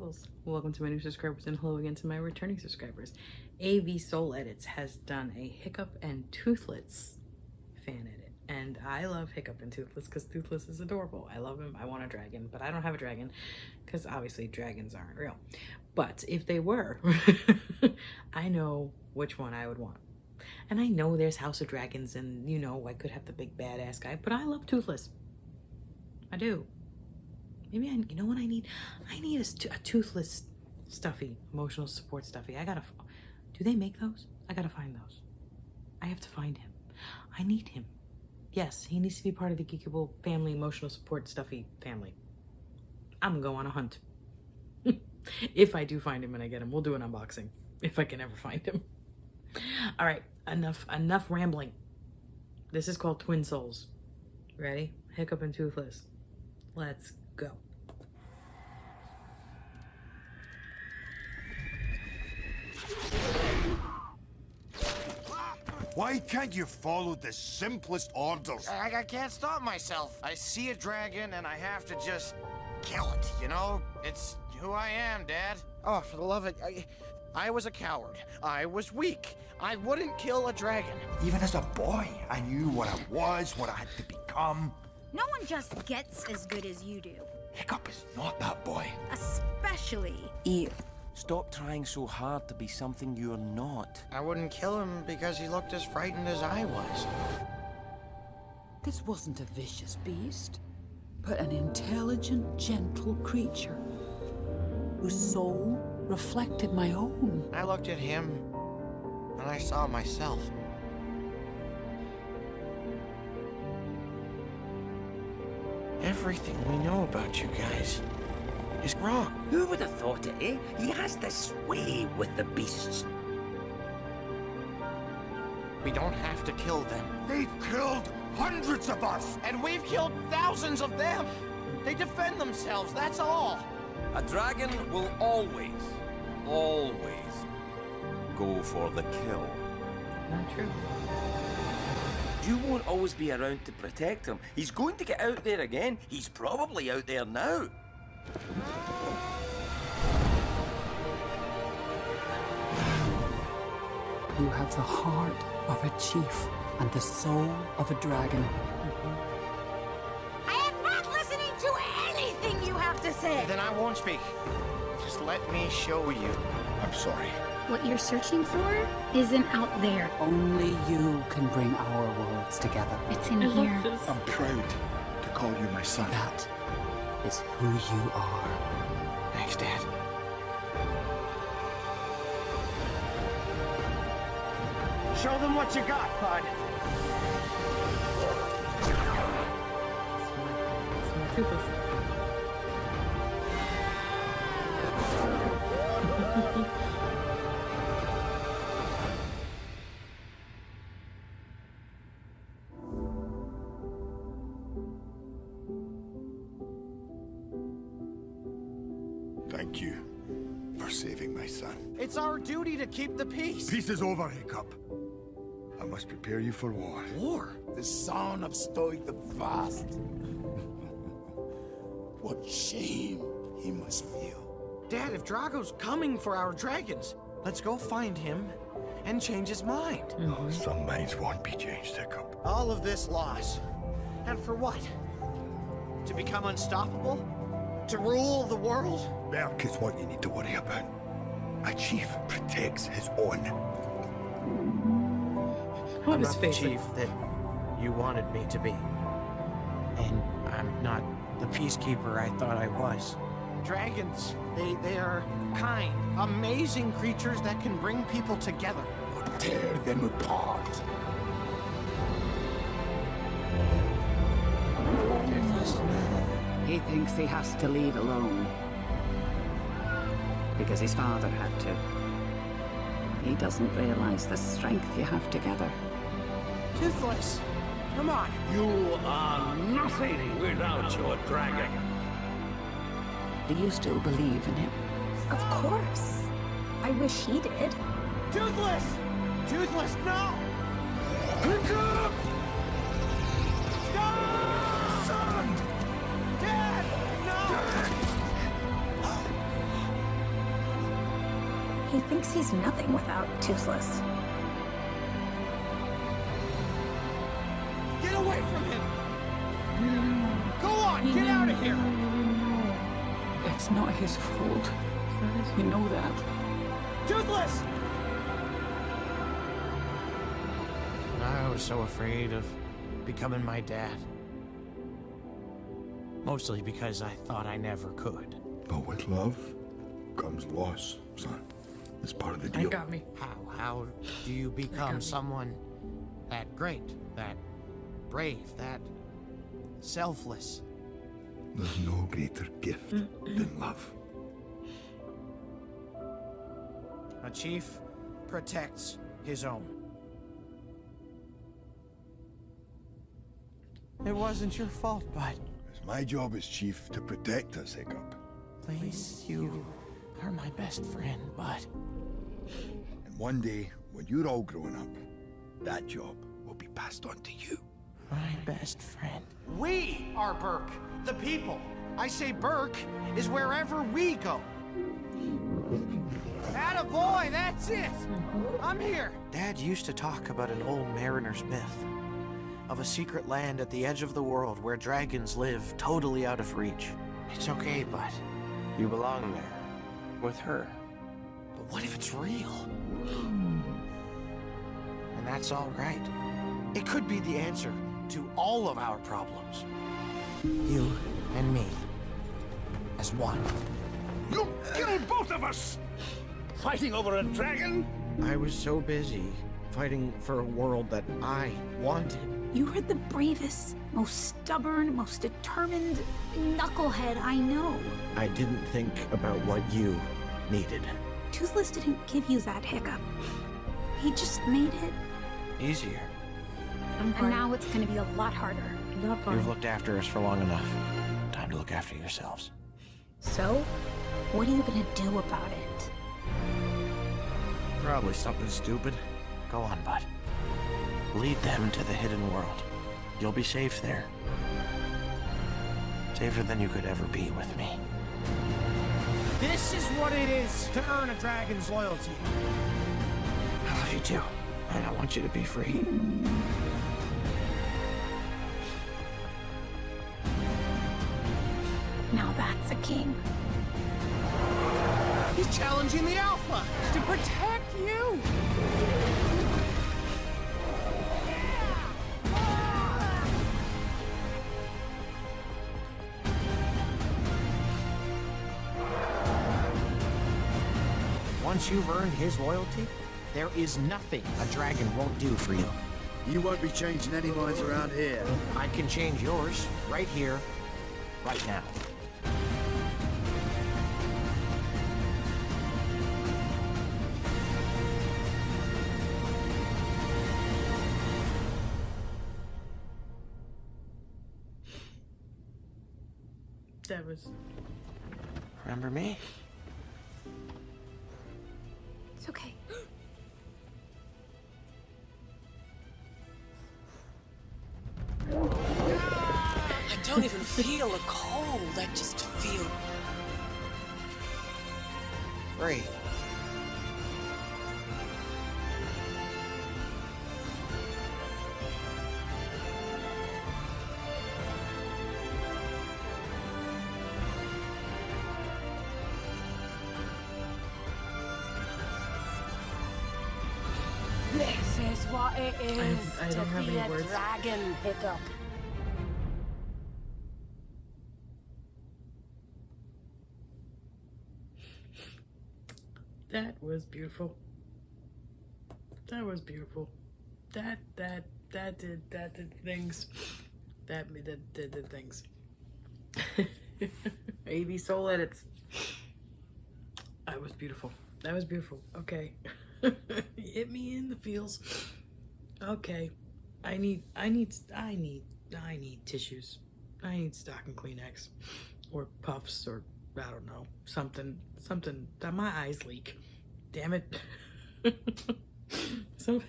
Toothless. Welcome to my new subscribers and hello again to my returning subscribers. AV Soul Edits has done a Hiccup and Toothless fan edit. And I love Hiccup and Toothless because Toothless is adorable. I love him. I want a dragon, but I don't have a dragon because obviously dragons aren't real. But if they were, I know which one I would want. And I know there's House of Dragons and, you know, I could have the big badass guy, but I love Toothless. I do. Maybe you know what I need? I need a Toothless stuffy, emotional support stuffy. Do they make those? I gotta find those. I have to find him. I need him. Yes, he needs to be part of the Geekable family emotional support stuffy family. I'm gonna go on a hunt. If I do find him and I get him, we'll do an unboxing. If I can ever find him. All right, enough rambling. This is called Twin Souls. Ready? Hiccup and Toothless. Let's go. Why can't you follow the simplest orders? I can't stop myself. I see a dragon and I have to just kill it, you know? It's who I am, Dad. Oh, for the love of it, I was a coward. I was weak. I wouldn't kill a dragon. Even as a boy, I knew what I was, what I had to become. No one just gets as good as you do. Hiccup is not that boy. Especially you. Stop trying so hard to be something you're not. I wouldn't kill him because he looked as frightened as I was. This wasn't a vicious beast, but an intelligent, gentle creature whose soul reflected my own. I looked at him and I saw myself. Everything we know about you guys is wrong. Who would have thought it, eh? He has this way with the beasts. We don't have to kill them. They've killed hundreds of us. And we've killed thousands of them. They defend themselves, that's all. A dragon will always go for the kill. Not true. You won't always be around to protect him. He's going to get out there again. He's probably out there now. You have the heart of a chief and the soul of a dragon. I am not listening to anything you have to say. Then I won't speak. Just let me show you. I'm sorry. What you're searching for isn't out there. Only you can bring our worlds together. It's in I love here. this. I'm proud to call you my son. That is who you are. Thanks, Dad. Show them what you got, bud. Smart Toothless. Thank you for saving my son. It's our duty to keep the peace. Peace is over, Hiccup. I must prepare you for war. War? The son of Stoic the Vast. What shame he must feel. Dad, if Drago's coming for our dragons, let's go find him and change his mind. Oh, some minds won't be changed, Hiccup. All of this loss. And for what? To become unstoppable? To rule the world? Berk is what you need to worry about. A chief protects his own. I'm not the chief that you wanted me to be. And I'm not the peacekeeper I thought I was. Dragons, they are kind, amazing creatures that can bring people together. Tear them apart. He thinks he has to lead alone. Because his father had to. He doesn't realize the strength you have together. Toothless, come on. You are nothing without your dragon. Do you still believe in him? Of course. I wish he did. Toothless! Toothless, no! Hiccup! Stop! Son! Dad, no! He thinks he's nothing without Toothless. Get away from him! Go on, get out of here! It's not his fault. You know that. Toothless! I was so afraid of becoming my dad. Mostly because I thought I never could. But with love comes loss, son. It's part of the deal. That got me. How do you become someone that great, that brave, that selfless? There's no greater gift than love. A chief protects his own. It wasn't your fault, bud. It's my job as chief to protect us, Hiccup. Please, you are my best friend, bud. And one day, when you're all grown up, that job will be passed on to you. My best friend. We are Burke, the people. I say Burke is wherever we go. Attaboy, that's it! I'm here! Dad used to talk about an old mariner's myth of a secret land at the edge of the world where dragons live totally out of reach. It's okay, bud. You belong there. With her. But what if it's real? And that's all right. It could be the answer to all of our problems. You and me. As one. You killed both of us! Fighting over a dragon? I was so busy fighting for a world that I wanted. You are the bravest, most stubborn, most determined knucklehead I know. I didn't think about what you needed. Toothless didn't give you that hiccup. He just made it. Easier. I'm fine. And now it's gonna be a lot harder. Not fine. You've looked after us for long enough. Time to look after yourselves. So, what are you gonna do about it? Probably something stupid. Go on, bud. Lead them to the hidden world. You'll be safe there. Safer than you could ever be with me. This is what it is to earn a dragon's loyalty. I love you too, and I want you to be free. Now that's a king. He's challenging the Alpha to protect you. Once you've earned his loyalty, there is nothing a dragon won't do for you. You won't be changing any minds around here. I can change yours right here, right now. That was... Remember me? It's okay. I don't even feel a cold. I just feel Free. This is what it is I to don't have be any a words. dragon, Hiccup. That was beautiful. That was beautiful. That did things. That did things. AV Soul Edits. That was beautiful. That was beautiful. Okay. Hit me in the feels. Okay. I need tissues. I need stocking Kleenex. Or puffs, or I don't know. Something that my eyes leak. Damn it.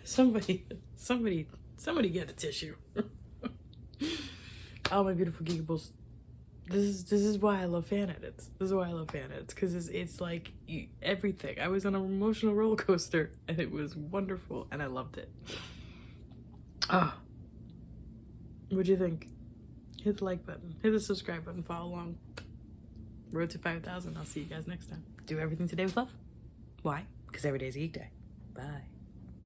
Somebody get a tissue. Oh, my beautiful geekables. This is why I love fan edits. This is why I love fan edits, because it's like everything. I was on an emotional roller coaster, and it was wonderful, and I loved it. Ah, what'd you think? Hit the like button, hit the subscribe button, follow along. Road to 5,000. I'll see you guys next time. Do everything today with love. Why? Because every day's a geek day. Bye.